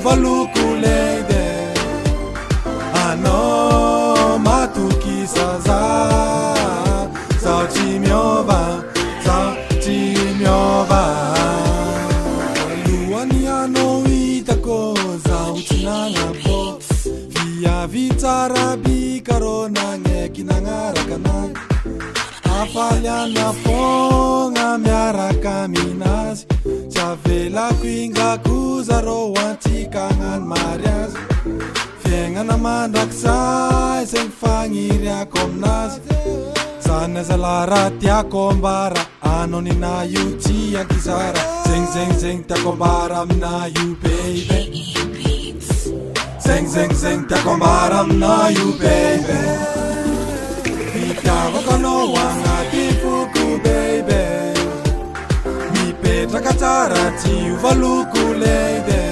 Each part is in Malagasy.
tiova loko leide anao matokisa zaho tsy miova lohany anao hitako zaho tsy nanabo viavy tsara bikarô nagneky nagnaraka anay afaliana fogna miaraka minazy tsy avelako ingako zarô antsika hagnano mariazy fiaignana mandrakizay zay mifagniriako aminazy zany azalahy raha tiako ambara anao nina io tsy ankizara zegny tiako ambara amina io baby zegny tiako ambara amina io baby mitiavako anao agnaty foko baby mipetraka tsara tsy ova loko leide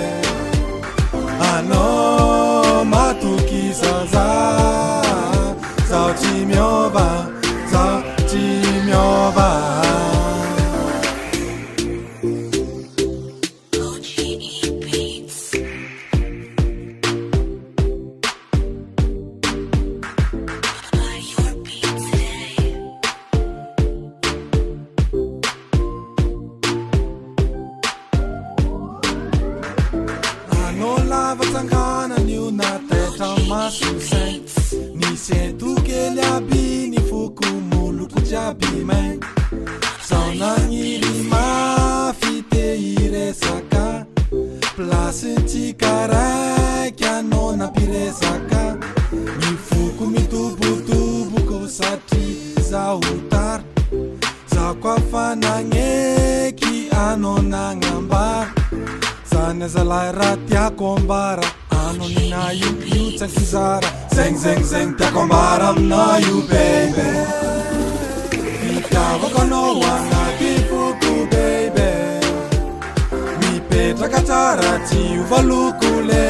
anao matokisa zaho tsy miova vatsanganan'io natetra maso zay nisy etokely aby ny foko moloko jiaby main zaho nagniry mafy te hiresaka plasintsika raiky anao nampiresaka ny foko mitobotoboko satria zaho tara zaho koa fa nagneky anao nagnambara zany azalahy raha tiako ambara anao nina io tsy ankizara zegny tiako ambara amina io baby mitiavako anao agnaty foko baby mipetraka tsara tsy ova loko le